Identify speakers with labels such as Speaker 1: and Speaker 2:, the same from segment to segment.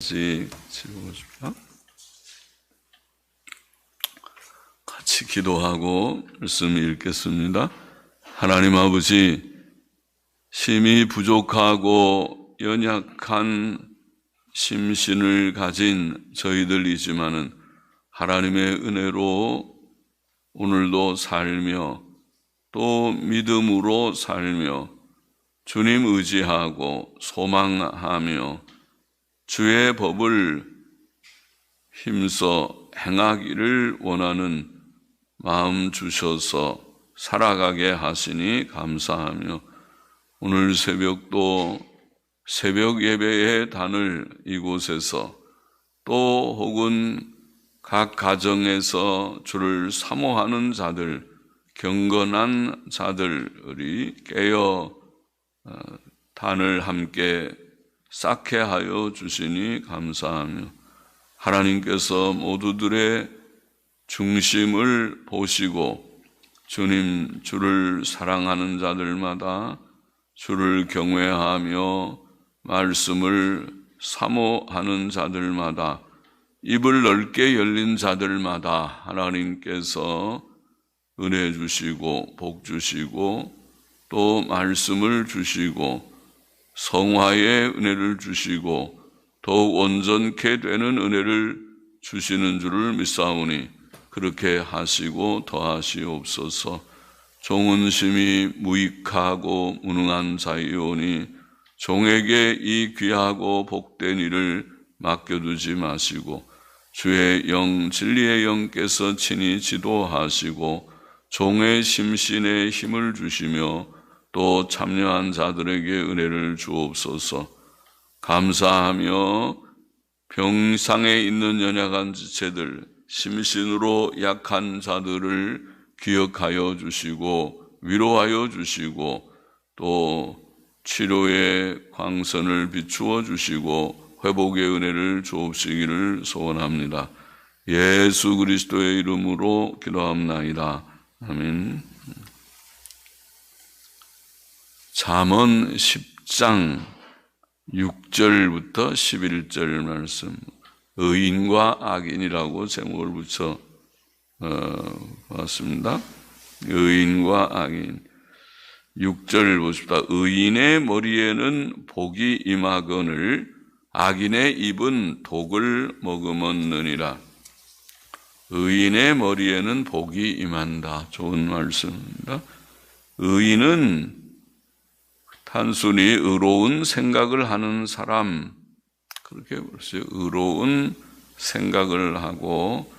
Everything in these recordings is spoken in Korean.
Speaker 1: 같이 읽어보십시오. 같이 기도하고 말씀 읽겠습니다. 하나님 아버지, 심히 부족하고 연약한 심신을 가진 저희들이지만은 하나님의 은혜로 오늘도 살며 또 믿음으로 살며 주님 의지하고 소망하며 주의 법을 힘써 행하기를 원하는 마음 주셔서 살아가게 하시니 감사하며 오늘 새벽도 새벽 예배의 단을 이곳에서 또 혹은 각 가정에서 주를 사모하는 자들, 경건한 자들이 깨어 단을 함께 쌓게 하여 주시니 감사하며 하나님께서 모두들의 중심을 보시고 주님, 주를 사랑하는 자들마다 주를 경외하며 말씀을 사모하는 자들마다 입을 넓게 열린 자들마다 하나님께서 은혜 주시고 복 주시고 또 말씀을 주시고 성화의 은혜를 주시고 더욱 온전케 되는 은혜를 주시는 줄을 믿사오니 그렇게 하시고 더하시옵소서. 종은 심히 무익하고 무능한 자이오니 종에게 이 귀하고 복된 일을 맡겨두지 마시고 주의 영 진리의 영께서 친히 지도하시고 종의 심신에 힘을 주시며 또 참여한 자들에게 은혜를 주옵소서. 감사하며 병상에 있는 연약한 지체들, 심신으로 약한 자들을 기억하여 주시고 위로하여 주시고 또 치료의 광선을 비추어 주시고 회복의 은혜를 주옵시기를 소원합니다. 예수 그리스도의 이름으로 기도합나이다. 아멘. 잠언 10장 6절부터 11절 말씀, 의인과 악인이라고 제목을 붙여 봤습니다. 의인과 악인. 6절 보십시다. 의인의 머리에는 복이 임하거늘 악인의 입은 독을 머금었느니라. 의인의 머리에는 복이 임한다. 좋은 말씀입니다. 의인은 단순히 의로운 생각을 하는 사람, 그렇게 볼수요. 의로운 생각을 하고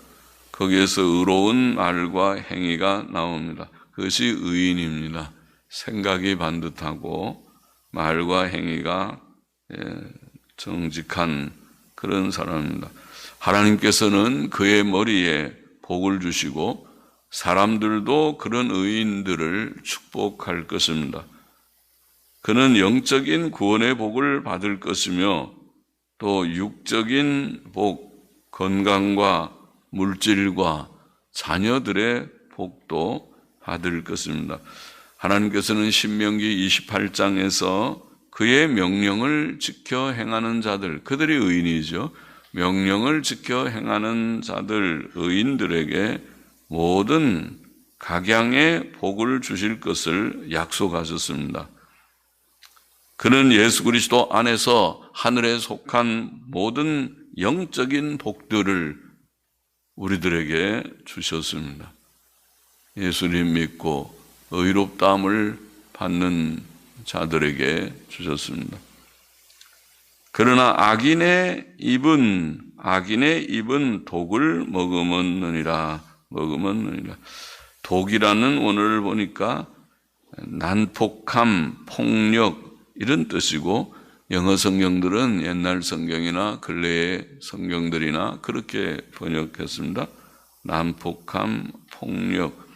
Speaker 1: 거기에서 의로운 말과 행위가 나옵니다. 그것이 의인입니다. 생각이 반듯하고 말과 행위가 정직한 그런 사람입니다. 하나님께서는 그의 머리에 복을 주시고 사람들도 그런 의인들을 축복할 것입니다. 그는 영적인 구원의 복을 받을 것이며 또 육적인 복, 건강과 물질과 자녀들의 복도 받을 것입니다. 하나님께서는 신명기 28장에서 그의 명령을 지켜 행하는 자들, 그들이 의인이죠. 명령을 지켜 행하는 자들, 의인들에게 모든 각양의 복을 주실 것을 약속하셨습니다. 그는 예수 그리스도 안에서 하늘에 속한 모든 영적인 복들을 우리들에게 주셨습니다. 예수님 믿고 의롭다함을 받는 자들에게 주셨습니다. 그러나 악인의 입은 독을 머금었느니라. 독이라는 원어를 보니까 난폭함, 폭력 이런 뜻이고 영어 성경들은 옛날 성경이나 근래의 성경들이나 그렇게 번역했습니다. 난폭함, 폭력.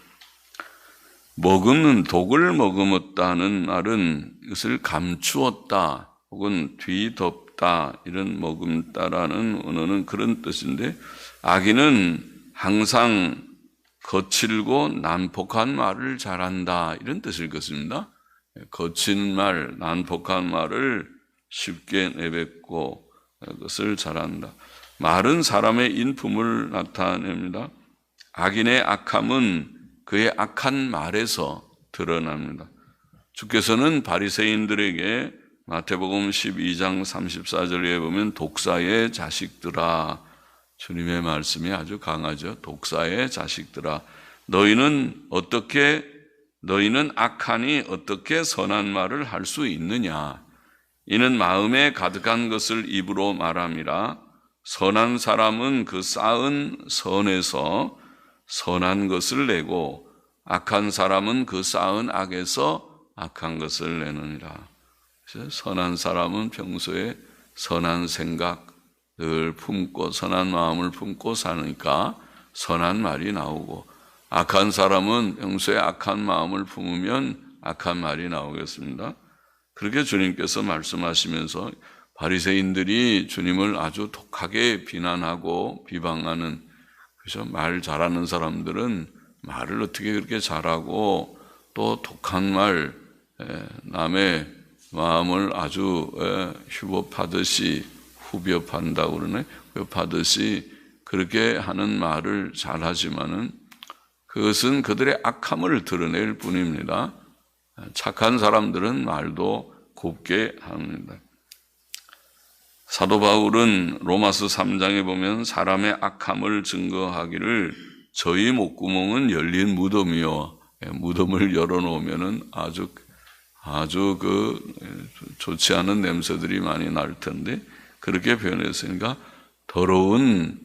Speaker 1: 머금는 독을 머금었다는 말은 이것을 감추었다 혹은 뒤덮다 이런 머금다라는 언어는 그런 뜻인데 악인은 항상 거칠고 난폭한 말을 잘한다 이런 뜻일 것입니다. 거친 말, 난폭한 말을 쉽게 내뱉고 것을 잘한다. 말은 사람의 인품을 나타냅니다. 악인의 악함은 그의 악한 말에서 드러납니다. 주께서는 바리새인들에게 마태복음 12장 34절에 보면 독사의 자식들아, 주님의 말씀이 아주 강하죠. 독사의 자식들아, 너희는 악하니 어떻게 선한 말을 할 수 있느냐? 이는 마음에 가득한 것을 입으로 말함이라. 선한 사람은 그 쌓은 선에서 선한 것을 내고 악한 사람은 그 쌓은 악에서 악한 것을 내느니라. 그래서 선한 사람은 평소에 선한 생각을 품고 선한 마음을 품고 사니까 선한 말이 나오고, 악한 사람은 평소에 악한 마음을 품으면 악한 말이 나오겠습니다. 그렇게 주님께서 말씀하시면서 바리새인들이 주님을 아주 독하게 비난하고 비방하는, 그래서 말 잘하는 사람들은 말을 어떻게 그렇게 잘하고 또 독한 말, 남의 마음을 아주 휴법하듯이, 후벼판다고 그러네, 후벼파듯이 그렇게 하는 말을 잘하지만은 그것은 그들의 악함을 드러낼 뿐입니다. 착한 사람들은 말도 곱게 합니다. 사도 바울은 로마서 3장에 보면 사람의 악함을 증거하기를 저희 목구멍은 열린 무덤이요, 무덤을 열어놓으면은 아주 좋지 않은 냄새들이 많이 날 텐데 그렇게 표현했으니까 더러운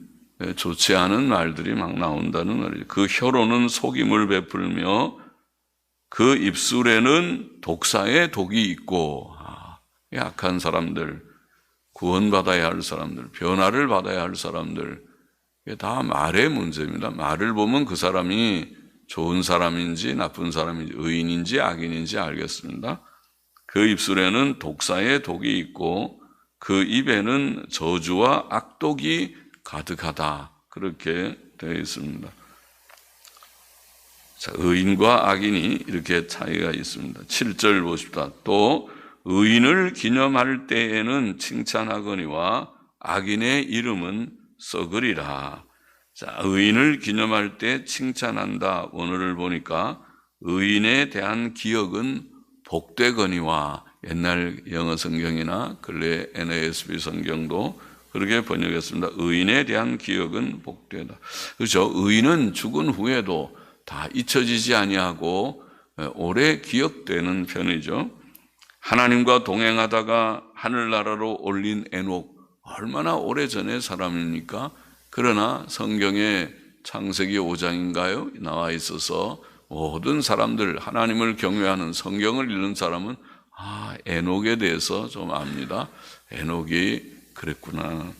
Speaker 1: 좋지 않은 말들이 막 나온다는 말이죠. 그 혀로는 속임을 베풀며 그 입술에는 독사의 독이 있고, 악한 사람들, 구원받아야 할 사람들, 변화를 받아야 할 사람들, 이게 다 말의 문제입니다. 말을 보면 그 사람이 좋은 사람인지 나쁜 사람인지 의인인지 악인인지 알겠습니다. 그 입술에는 독사의 독이 있고 그 입에는 저주와 악독이 가득하다, 그렇게 되어 있습니다. 자, 의인과 악인이 이렇게 차이가 있습니다. 7절 보십시다. 또 의인을 기념할 때에는 칭찬하거니와 악인의 이름은 썩으리라. 자, 의인을 기념할 때 칭찬한다. 원어를 보니까 의인에 대한 기억은 복되거니와, 옛날 영어 성경이나 근래 NASB 성경도 그렇게 번역했습니다. 의인에 대한 기억은 복되다. 그렇죠. 의인은 죽은 후에도 다 잊혀지지 아니하고 오래 기억되는 편이죠. 하나님과 동행하다가 하늘나라로 올린 에녹, 얼마나 오래전의 사람입니까? 그러나 성경에 창세기 5장인가요? 나와 있어서 모든 사람들, 하나님을 경외하는 성경을 읽는 사람은 에녹에 대해서 좀 압니다. 에녹이 그랬구나.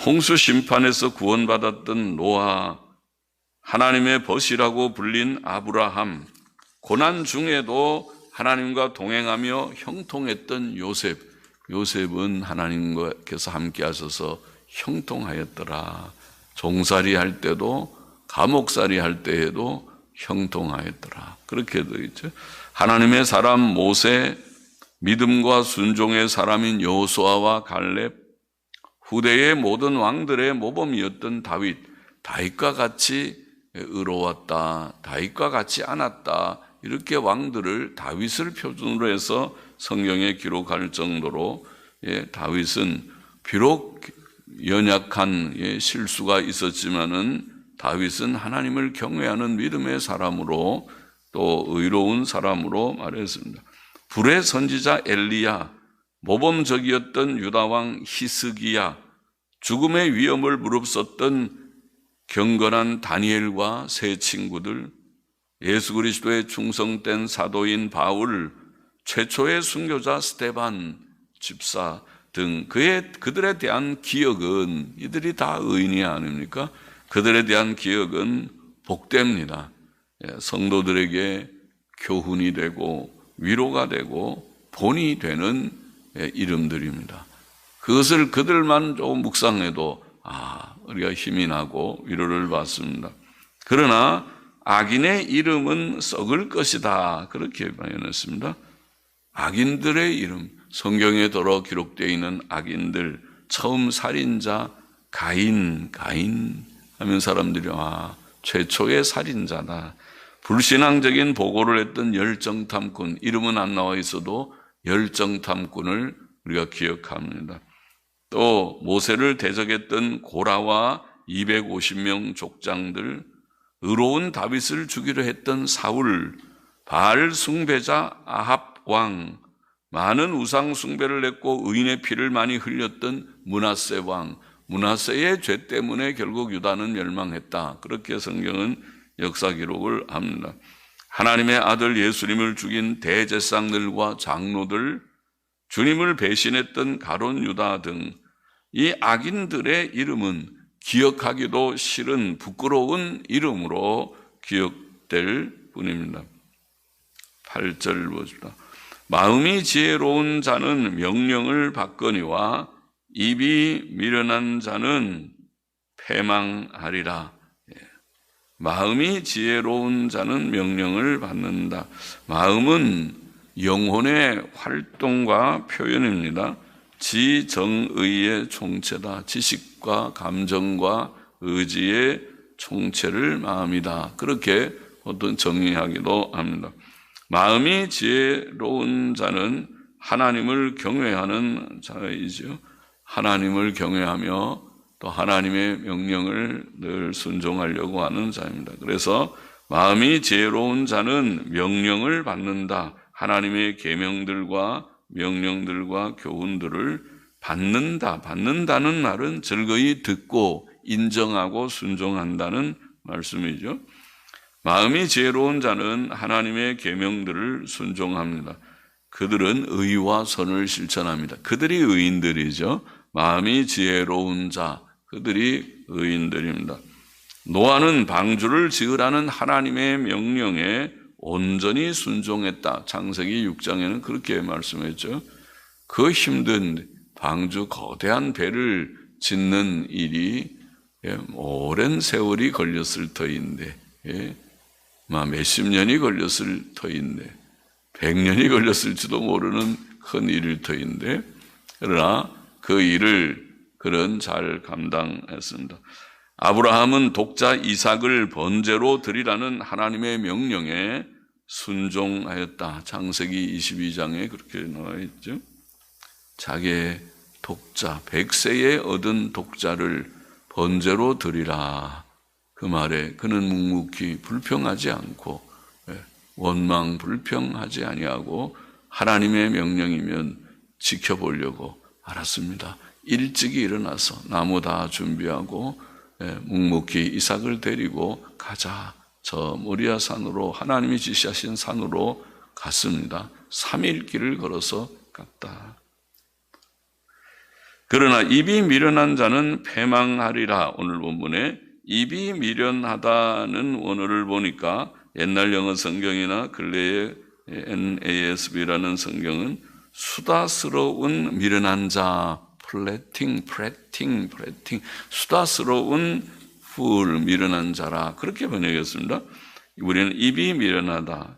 Speaker 1: 홍수 심판에서 구원받았던 노아, 하나님의 벗이라고 불린 아브라함, 고난 중에도 하나님과 동행하며 형통했던 요셉, 요셉은 하나님께서 함께 하셔서 형통하였더라. 종살이 할 때도 감옥살이 할 때에도 형통하였더라. 그렇게 되어 있죠. 하나님의 사람 모세, 믿음과 순종의 사람인 여호수아와 갈렙, 후대의 모든 왕들의 모범이었던 다윗, 다윗과 같이 의로웠다, 다윗과 같이 않았다, 이렇게 왕들을, 다윗을 표준으로 해서 성경에 기록할 정도로, 다윗은 비록 연약한 실수가 있었지만은 다윗은 하나님을 경외하는 믿음의 사람으로 또 의로운 사람으로 말했습니다. 불의 선지자 엘리야, 모범적이었던 유다왕 히스기야, 죽음의 위험을 무릅썼던 경건한 다니엘과 세 친구들, 예수 그리스도의 충성된 사도인 바울, 최초의 순교자 스데반 집사 등 그들에 대한 기억은, 이들이 다 의인이 아닙니까? 그들에 대한 기억은 복됩니다. 성도들에게 교훈이 되고 위로가 되고 본이 되는 이름들입니다. 그것을 그들만 조금 묵상해도 우리가 힘이 나고 위로를 받습니다. 그러나 악인의 이름은 썩을 것이다, 그렇게 표현했습니다. 악인들의 이름, 성경에 들어 기록되어 있는 악인들, 처음 살인자 가인 하면 사람들이 최초의 살인자다. 불신앙적인 보고를 했던 열정탐꾼, 이름은 안 나와 있어도 열정탐꾼을 우리가 기억합니다. 또 모세를 대적했던 고라와 250명 족장들, 의로운 다윗을 죽이려 했던 사울, 바알 숭배자 아합 왕, 많은 우상 숭배를 했고 의인의 피를 많이 흘렸던 므낫세 왕, 므낫세의 죄 때문에 결국 유다는 멸망했다. 그렇게 성경은 역사 기록을 합니다. 하나님의 아들 예수님을 죽인 대제사장들과 장로들, 주님을 배신했던 가룟 유다 등 이 악인들의 이름은 기억하기도 싫은 부끄러운 이름으로 기억될 뿐입니다. 8절 보십시다. 마음이 지혜로운 자는 명령을 받거니와 입이 미련한 자는 패망하리라. 마음이 지혜로운 자는 명령을 받는다. 마음은 영혼의 활동과 표현입니다. 지정의의 총체다. 지식과 감정과 의지의 총체를 마음이다. 그렇게 어떤 정의하기도 합니다. 마음이 지혜로운 자는 하나님을 경외하는 자이죠. 하나님을 경외하며 또 하나님의 명령을 늘 순종하려고 하는 자입니다. 그래서 마음이 지혜로운 자는 명령을 받는다. 하나님의 계명들과 명령들과 교훈들을 받는다는 말은 즐거이 듣고 인정하고 순종한다는 말씀이죠. 마음이 지혜로운 자는 하나님의 계명들을 순종합니다. 그들은 의와 선을 실천합니다. 그들이 의인들이죠. 마음이 지혜로운 자, 그들이 의인들입니다. 노아는 방주를 지으라는 하나님의 명령에 온전히 순종했다. 창세기 6장에는 그렇게 말씀했죠. 그 힘든 방주 거대한 배를 짓는 일이 오랜 세월이 걸렸을 터인데, 몇십 년이 걸렸을 터인데, 100년이 걸렸을지도 모르는 큰 일일 터인데, 그러나 그 일을 그는 잘 감당했습니다. 아브라함은 독자 이삭을 번제로 드리라는 하나님의 명령에 순종하였다. 창세기 22장에 그렇게 나와 있죠. 자기의 독자, 100세에 얻은 독자를 번제로 드리라. 그 말에 그는 묵묵히 불평하지 않고 원망 불평하지 아니하고 하나님의 명령이면 지켜보려고 알았습니다. 일찍이 일어나서 나무 다 준비하고 묵묵히 이삭을 데리고 가자. 저 모리아 산으로 하나님이 지시하신 산으로 갔습니다. 3일 길을 걸어서 갔다. 그러나 입이 미련한 자는 패망하리라. 오늘 본문에 입이 미련하다는 원어를 보니까 옛날 영어 성경이나 근래의 NASB라는 성경은 수다스러운 미련한 자, 플래팅, 수다스러운 풀, 미련한 자라 그렇게 번역했습니다. 우리는 입이 미련하다.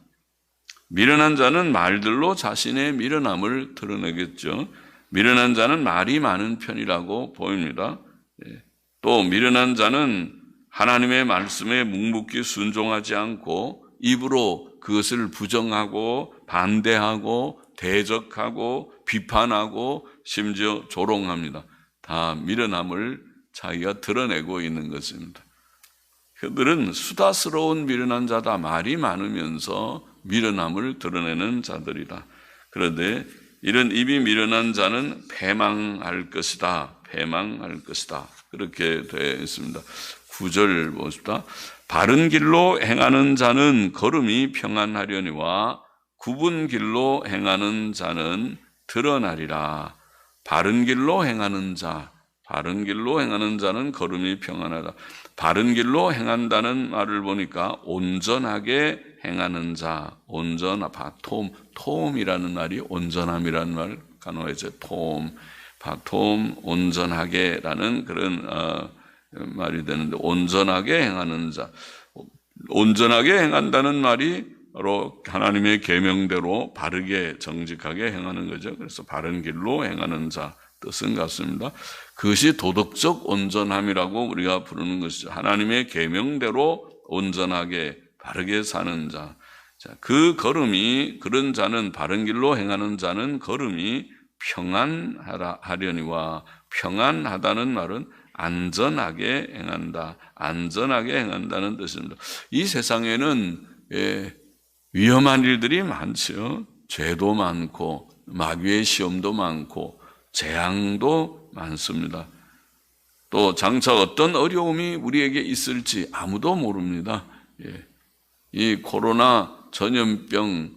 Speaker 1: 미련한 자는 말들로 자신의 미련함을 드러내겠죠. 미련한 자는 말이 많은 편이라고 보입니다. 또 미련한 자는 하나님의 말씀에 묵묵히 순종하지 않고 입으로 그것을 부정하고 반대하고 대적하고 비판하고 심지어 조롱합니다. 다 미련함을 자기가 드러내고 있는 것입니다. 그들은 수다스러운 미련한 자다. 말이 많으면서 미련함을 드러내는 자들이다. 그런데 이런 입이 미련한 자는 패망할 것이다. 그렇게 되어 있습니다. 9절 보십시다. 바른 길로 행하는 자는 걸음이 평안하려니와 굽은 길로 행하는 자는 드러나리라. 바른 길로 행하는 자는 걸음이 평안하다. 바른 길로 행한다는 말을 보니까 온전하게 행하는 자, 토음이라는 말이 온전함이라는 말 간호해서 토음, 온전하게라는 그런 말이 되는데 온전하게 행하는 자, 온전하게 행한다는 말이 바로 하나님의 계명대로 바르게 정직하게 행하는 거죠. 그래서 바른 길로 행하는 자 뜻은 같습니다. 그것이 도덕적 온전함이라고 우리가 부르는 것이죠. 하나님의 계명대로 온전하게 바르게 사는 자. 자, 그 걸음이, 그런 자는, 바른 길로 행하는 자는 걸음이 평안하려니와, 평안하다는 말은 안전하게 행한다. 안전하게 행한다는 뜻입니다. 이 세상에는 위험한 일들이 많죠. 죄도 많고 마귀의 시험도 많고 재앙도 많습니다. 또 장차 어떤 어려움이 우리에게 있을지 아무도 모릅니다. 이 코로나 전염병,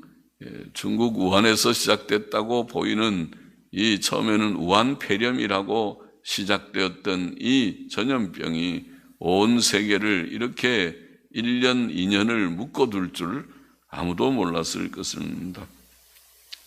Speaker 1: 중국 우한에서 시작됐다고 보이는 이 처음에는 우한 폐렴이라고 시작되었던 이 전염병이 온 세계를 이렇게 1년, 2년을 묶어둘 줄 아무도 몰랐을 것입니다.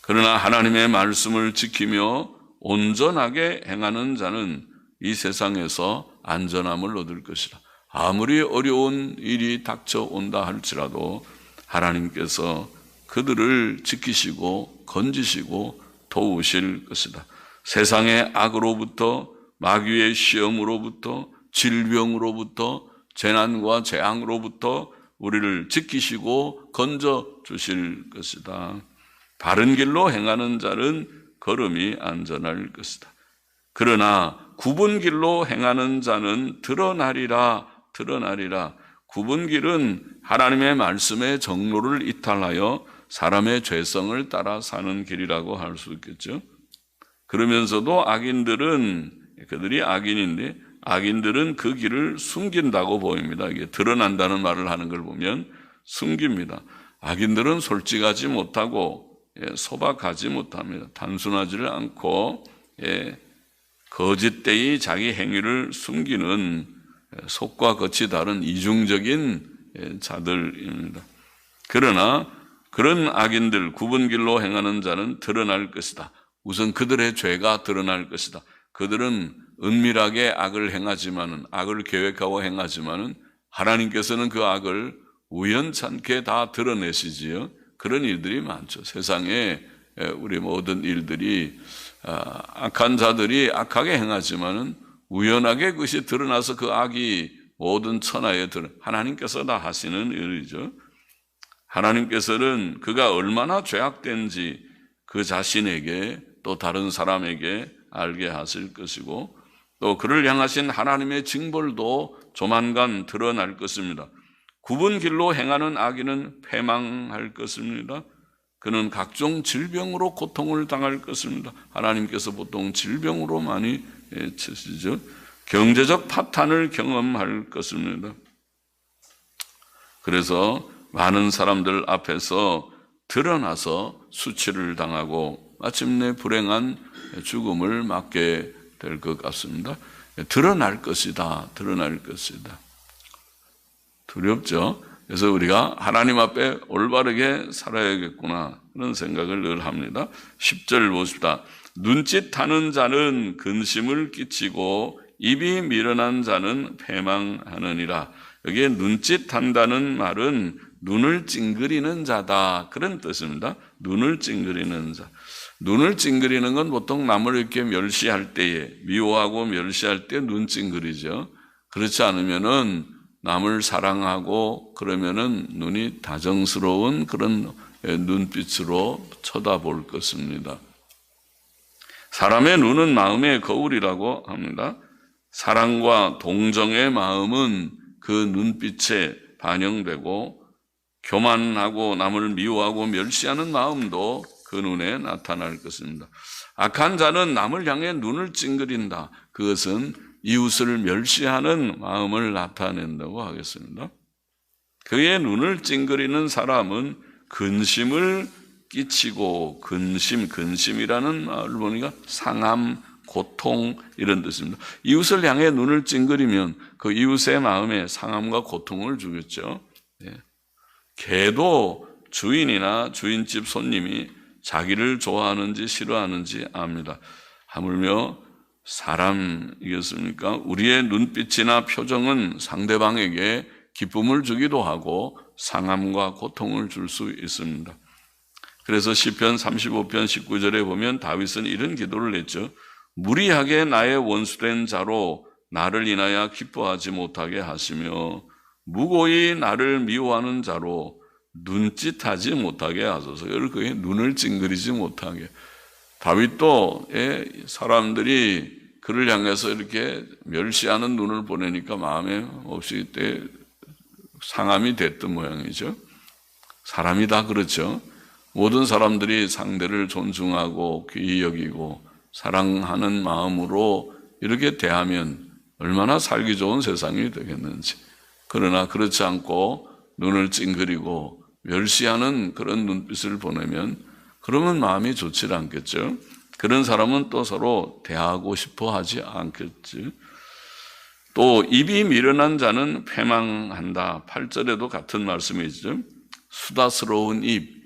Speaker 1: 그러나 하나님의 말씀을 지키며 온전하게 행하는 자는 이 세상에서 안전함을 얻을 것이라. 아무리 어려운 일이 닥쳐온다 할지라도 하나님께서 그들을 지키시고 건지시고 도우실 것이다. 세상의 악으로부터, 마귀의 시험으로부터, 질병으로부터, 재난과 재앙으로부터 우리를 지키시고 건져 주실 것이다. 바른 길로 행하는 자는 걸음이 안전할 것이다. 그러나 굽은 길로 행하는 자는 드러나리라. 굽은 길은 하나님의 말씀의 정로를 이탈하여 사람의 죄성을 따라 사는 길이라고 할 수 있겠죠. 그러면서도 악인들은, 그들이 악인인데 악인들은 그 길을 숨긴다고 보입니다. 이게 드러난다는 말을 하는 걸 보면 숨깁니다. 악인들은 솔직하지 못하고 소박하지 못합니다. 단순하지를 않고 거짓되이 자기 행위를 숨기는 속과 겉이 다른 이중적인 자들입니다. 그러나 그런 악인들, 굽은 길로 행하는 자는 드러날 것이다. 우선 그들의 죄가 드러날 것이다. 그들은 은밀하게 악을 행하지만은, 악을 계획하고 행하지만은 하나님께서는 그 악을 우연찮게 다 드러내시지요. 그런 일들이 많죠. 세상에 우리 모든 일들이 악한 자들이 악하게 행하지만은 우연하게 그것이 드러나서 그 악이 모든 천하에 하나님께서 다 하시는 일이죠. 하나님께서는 그가 얼마나 죄악된지 그 자신에게 또 다른 사람에게 알게 하실 것이고 또 그를 향하신 하나님의 징벌도 조만간 드러날 것입니다. 굽은 길로 행하는 악인은 패망할 것입니다. 그는 각종 질병으로 고통을 당할 것입니다. 하나님께서 보통 질병으로 많이 치시죠. 경제적 파탄을 경험할 것입니다. 그래서 많은 사람들 앞에서 드러나서 수치를 당하고 마침내 불행한 죽음을 맞게 될 것 같습니다. 드러날 것이다. 드러날 것이다. 두렵죠? 그래서 우리가 하나님 앞에 올바르게 살아야겠구나 그런 생각을 늘 합니다. 10절 보십시다. 눈짓하는 자는 근심을 끼치고 입이 미련한 자는 패망하느니라. 여기에 눈짓한다는 말은 눈을 찡그리는 자다 그런 뜻입니다. 눈을 찡그리는 자. 눈을 찡그리는 건 보통 남을 이렇게 멸시할 때에, 미워하고 멸시할 때 눈 찡그리죠. 그렇지 않으면은 남을 사랑하고 그러면은 눈이 다정스러운 그런 눈빛으로 쳐다볼 것입니다. 사람의 눈은 마음의 거울이라고 합니다. 사랑과 동정의 마음은 그 눈빛에 반영되고 교만하고 남을 미워하고 멸시하는 마음도 그 눈에 나타날 것입니다. 악한 자는 남을 향해 눈을 찡그린다. 그것은 이웃을 멸시하는 마음을 나타낸다고 하겠습니다. 그의 눈을 찡그리는 사람은 근심을 끼치고 근심이라는 말을 보니까 상함, 고통 이런 뜻입니다. 이웃을 향해 눈을 찡그리면 그 이웃의 마음에 상함과 고통을 주겠죠. 개도 주인이나 주인집 손님이 자기를 좋아하는지 싫어하는지 압니다. 하물며 사람이겠습니까? 우리의 눈빛이나 표정은 상대방에게 기쁨을 주기도 하고 상함과 고통을 줄 수 있습니다. 그래서 시편 35편 19절에 보면 다윗은 이런 기도를 했죠. 무리하게 나의 원수된 자로 나를 인하여 기뻐하지 못하게 하시며 무고히 나를 미워하는 자로 눈짓하지 못하게 하소서. 그의 눈을 찡그리지 못하게. 다윗도 사람들이 그를 향해서 이렇게 멸시하는 눈을 보내니까 마음에 없이 그때 상함이 됐던 모양이죠. 사람이 다 그렇죠. 모든 사람들이 상대를 존중하고 귀히 여기고 사랑하는 마음으로 이렇게 대하면 얼마나 살기 좋은 세상이 되겠는지. 그러나 그렇지 않고 눈을 찡그리고 멸시하는 그런 눈빛을 보내면 그러면 마음이 좋지 않겠죠. 그런 사람은 또 서로 대하고 싶어 하지 않겠지. 또 입이 미련한 자는 패망한다. 8절에도 같은 말씀이죠. 수다스러운 입,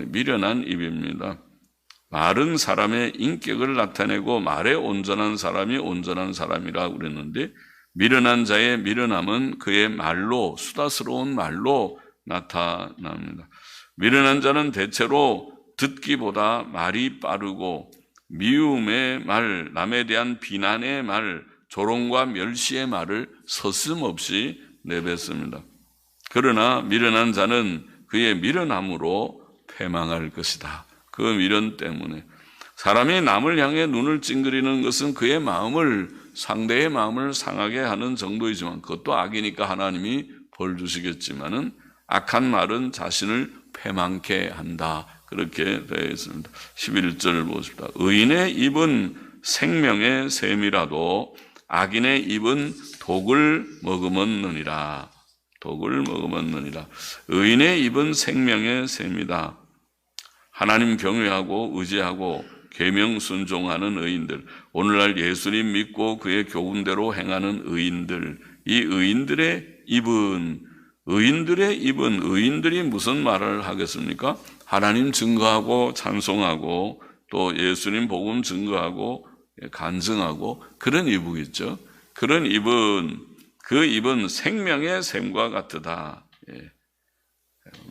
Speaker 1: 미련한 입입니다. 말은 사람의 인격을 나타내고 말에 온전한 사람이 온전한 사람이라고 그랬는데 미련한 자의 미련함은 그의 말로, 수다스러운 말로 나타납니다. 미련한 자는 대체로 듣기보다 말이 빠르고 미움의 말, 남에 대한 비난의 말, 조롱과 멸시의 말을 서슴없이 내뱉습니다. 그러나 미련한 자는 그의 미련함으로 패망할 것이다. 그 미련 때문에. 사람이 남을 향해 눈을 찡그리는 것은 그의 마음을, 상대의 마음을 상하게 하는 정도이지만 그것도 악이니까 하나님이 벌 주시겠지만은 악한 말은 자신을 패망케 한다. 그렇게 되어 있습니다. 11절 보십시다. 의인의 입은 생명의 샘이라도 악인의 입은 독을 머금었느니라. 독을 머금었느니라. 의인의 입은 생명의 샘이다. 하나님 경외하고 의지하고 계명 순종하는 의인들, 오늘날 예수님 믿고 그의 교훈대로 행하는 의인들, 이 의인들이 무슨 말을 하겠습니까? 하나님 증거하고 찬송하고 또 예수님 복음 증거하고 간증하고 그런 이북이죠. 그런 그 입은 생명의 샘과 같으다.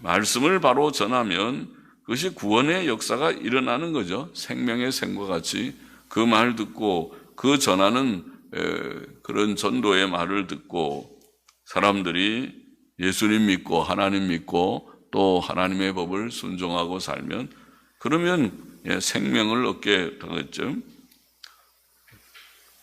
Speaker 1: 말씀을 바로 전하면 그것이 구원의 역사가 일어나는 거죠. 생명의 샘과 같이 그 말 듣고 그 전하는 그런 전도의 말을 듣고 사람들이 예수님 믿고 하나님 믿고 또 하나님의 법을 순종하고 살면 그러면 생명을 얻게 되겠죠.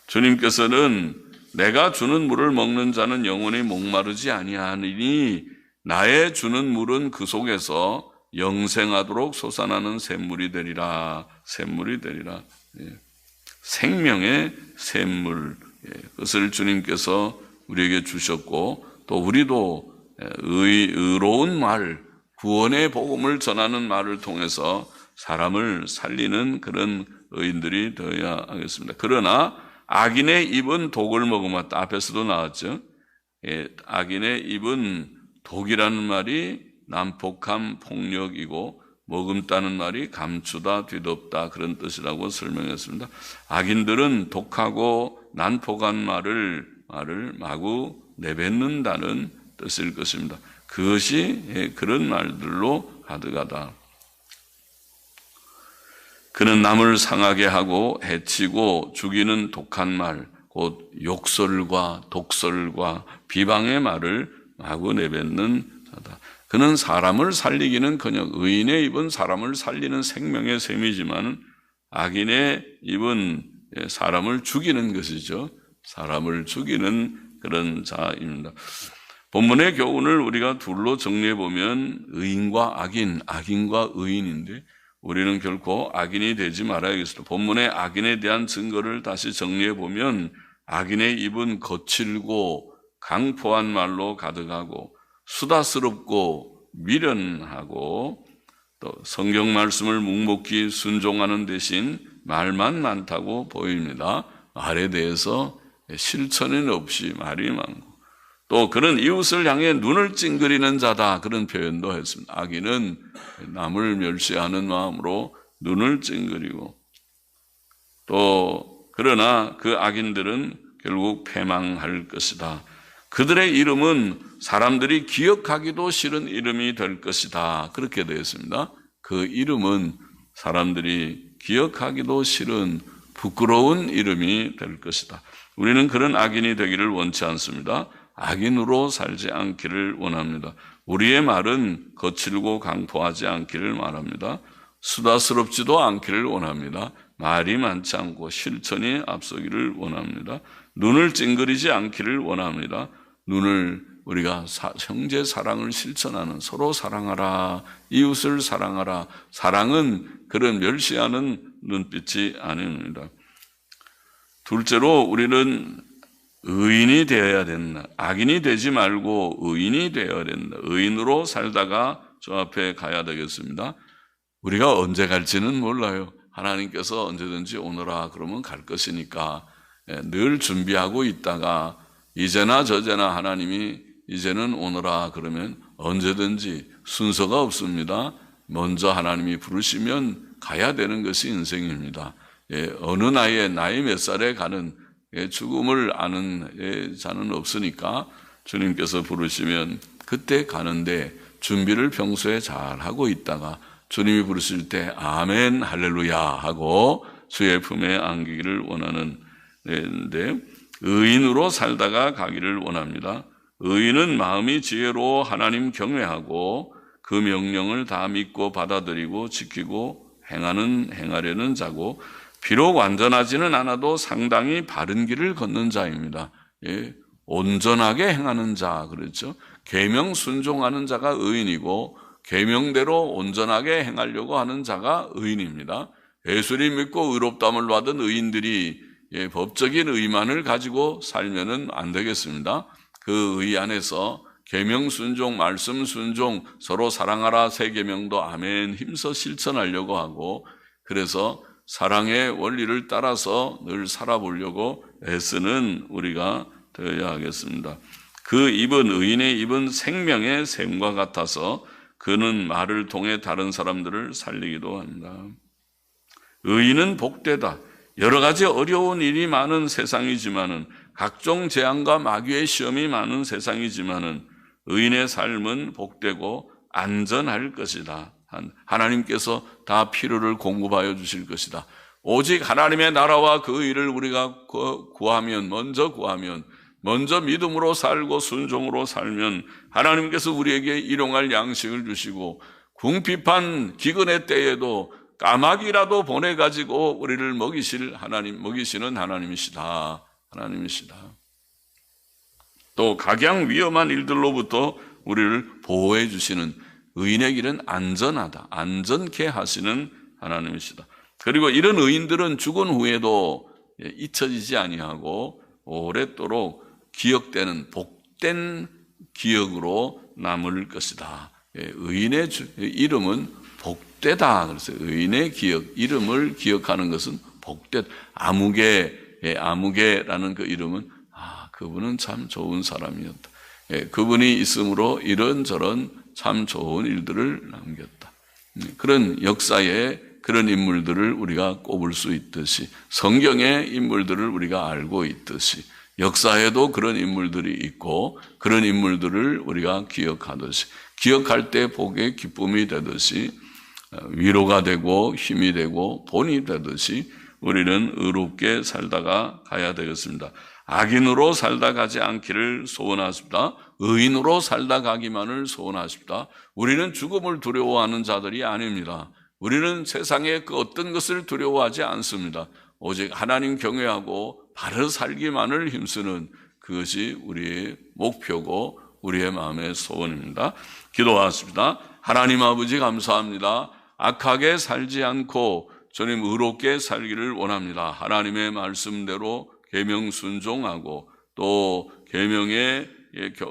Speaker 1: 주님께서는 내가 주는 물을 먹는 자는 영원히 목마르지 아니하니니 나의 주는 물은 그 속에서 영생하도록 솟아나는 샘물이 되리라. 생명의 샘물, 그것을 주님께서 우리에게 주셨고 또 우리도 의로운 말, 구원의 복음을 전하는 말을 통해서 사람을 살리는 그런 의인들이 되어야 하겠습니다. 그러나 악인의 입은 독을 머금었다. 앞에서도 나왔죠. 악인의 입은 독이라는 말이 난폭함, 폭력이고 머금다는 말이 감추다, 뒤덮다 그런 뜻이라고 설명했습니다. 악인들은 독하고 난폭한 말을 마구 내뱉는다는 뜻일 것입니다. 그것이 그런 말들로 가득하다. 그는 남을 상하게 하고 해치고 죽이는 독한 말, 곧 욕설과 독설과 비방의 말을 마구 내뱉는 자다. 그는 사람을 살리기는커녕 의인의 입은 사람을 살리는 생명의 샘이지만 악인의 입은 사람을 죽이는 것이죠. 사람을 죽이는 그런 자입니다. 본문의 교훈을 우리가 둘로 정리해 보면 의인과 악인, 악인과 의인인데 우리는 결코 악인이 되지 말아야겠습니다. 본문의 악인에 대한 증거를 다시 정리해 보면 악인의 입은 거칠고 강포한 말로 가득하고 수다스럽고 미련하고 또 성경 말씀을 묵묵히 순종하는 대신 말만 많다고 보입니다. 말에 대해서 실천은 없이 말이 많고 또 그런 이웃을 향해 눈을 찡그리는 자다 그런 표현도 했습니다. 악인은 남을 멸시하는 마음으로 눈을 찡그리고 또 그러나 그 악인들은 결국 패망할 것이다. 그들의 이름은 사람들이 기억하기도 싫은 이름이 될 것이다. 그렇게 되었습니다. 그 이름은 사람들이 기억하기도 싫은 부끄러운 이름이 될 것이다. 우리는 그런 악인이 되기를 원치 않습니다. 악인으로 살지 않기를 원합니다. 우리의 말은 거칠고 강포하지 않기를 말합니다. 수다스럽지도 않기를 원합니다. 말이 많지 않고 실천이 앞서기를 원합니다. 눈을 찡그리지 않기를 원합니다. 눈을 우리가 형제 사랑을 실천하는, 서로 사랑하라, 이웃을 사랑하라. 사랑은 그런 멸시하는 눈빛이 아닙니다. 둘째로 우리는 의인이 되어야 된다. 악인이 되지 말고 의인이 되어야 된다. 의인으로 살다가 저 앞에 가야 되겠습니다. 우리가 언제 갈지는 몰라요. 하나님께서 언제든지 오너라 그러면 갈 것이니까 늘 준비하고 있다가 이제나 저제나 하나님이 이제는 오너라 그러면 언제든지 순서가 없습니다. 먼저 하나님이 부르시면 가야 되는 것이 인생입니다. 어느 나이 몇 살에 가는 죽음을 아는 자는 없으니까 주님께서 부르시면 그때 가는데 준비를 평소에 잘 하고 있다가 주님이 부르실 때 아멘 할렐루야 하고 주의 품에 안기기를 원하는 데 의인으로 살다가 가기를 원합니다. 의인은 마음이 지혜로 하나님 경외하고 그 명령을 다 믿고 받아들이고 지키고 행하려는 자고 비록 완전하지는 않아도 상당히 바른 길을 걷는 자입니다. 온전하게 행하는 자 그렇죠. 계명 순종하는 자가 의인이고 계명대로 온전하게 행하려고 하는 자가 의인입니다. 예수를 믿고 의롭다함을 받은 의인들이 법적인 의만을 가지고 살면은 안 되겠습니다. 그 의 안에서 계명 순종, 말씀 순종, 서로 사랑하라 세 계명도 아멘 힘써 실천하려고 하고 그래서 사랑의 원리를 따라서 늘 살아보려고 애쓰는 우리가 되어야 하겠습니다. 그 입은 의인의 입은 생명의 샘과 같아서 그는 말을 통해 다른 사람들을 살리기도 한다. 의인은 복되다. 여러 가지 어려운 일이 많은 세상이지만은 각종 재앙과 마귀의 시험이 많은 세상이지만은 의인의 삶은 복되고 안전할 것이다. 하나님께서 다 필요를 공급하여 주실 것이다. 오직 하나님의 나라와 그 일을 우리가 구하면 먼저 믿음으로 살고 순종으로 살면 하나님께서 우리에게 일용할 양식을 주시고 궁핍한 기근의 때에도 까마귀라도 보내가지고 우리를 먹이시는 하나님이시다. 또 각양 위험한 일들로부터 우리를 보호해 주시는 의인의 길은 안전하다. 안전케 하시는 하나님이시다. 그리고 이런 의인들은 죽은 후에도 잊혀지지 아니하고 오랫도록 기억되는 복된 기억으로 남을 것이다. 의인의 이름은 복되다. 그래서 의인의 기억, 이름을 기억하는 것은 복되다. 아무개라는 그 이름은 그분은 참 좋은 사람이었다. 그분이 있으므로 이런저런 참 좋은 일들을 남겼다. 그런 역사에 그런 인물들을 우리가 꼽을 수 있듯이 성경의 인물들을 우리가 알고 있듯이 역사에도 그런 인물들이 있고 그런 인물들을 우리가 기억하듯이 기억할 때 복의 기쁨이 되듯이 위로가 되고 힘이 되고 본이 되듯이 우리는 의롭게 살다가 가야 되겠습니다. 악인으로 살다 가지 않기를 소원하십니다. 의인으로 살다 가기만을 소원하십니다. 우리는 죽음을 두려워하는 자들이 아닙니다. 우리는 세상의 그 어떤 것을 두려워하지 않습니다. 오직 하나님 경외하고 바로 살기만을 힘쓰는 그것이 우리의 목표고 우리의 마음의 소원입니다. 기도하십니다. 하나님 아버지 감사합니다. 악하게 살지 않고 주님 의롭게 살기를 원합니다. 하나님의 말씀대로 계명 순종하고 또 계명에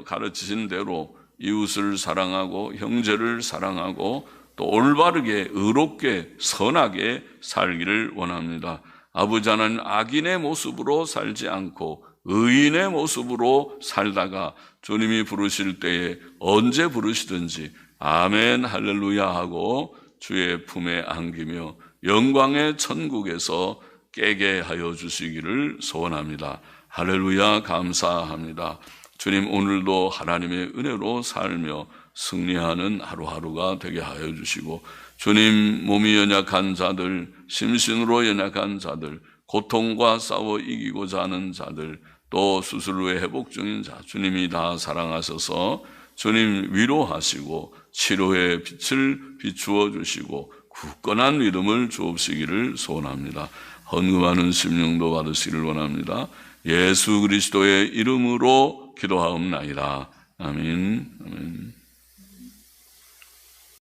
Speaker 1: 가르치신 대로 이웃을 사랑하고 형제를 사랑하고 또 올바르게 의롭게 선하게 살기를 원합니다. 아버지 하나님 악인의 모습으로 살지 않고 의인의 모습으로 살다가 주님이 부르실 때에 언제 부르시든지 아멘 할렐루야 하고 주의 품에 안기며 영광의 천국에서 깨게 하여 주시기를 소원합니다. 할렐루야 감사합니다. 주님 오늘도 하나님의 은혜로 살며 승리하는 하루하루가 되게 하여 주시고 주님 몸이 연약한 자들, 심신으로 연약한 자들, 고통과 싸워 이기고자 하는 자들, 또 수술 후에 회복 중인 자, 주님이 다 사랑하셔서 주님 위로하시고 치료의 빛을 비추어 주시고 굳건한 믿음을 주옵시기를 소원합니다. 헌금하는 심령도 받으시기를 원합니다. 예수 그리스도의 이름으로 기도하옵나이다. 아멘. 아멘.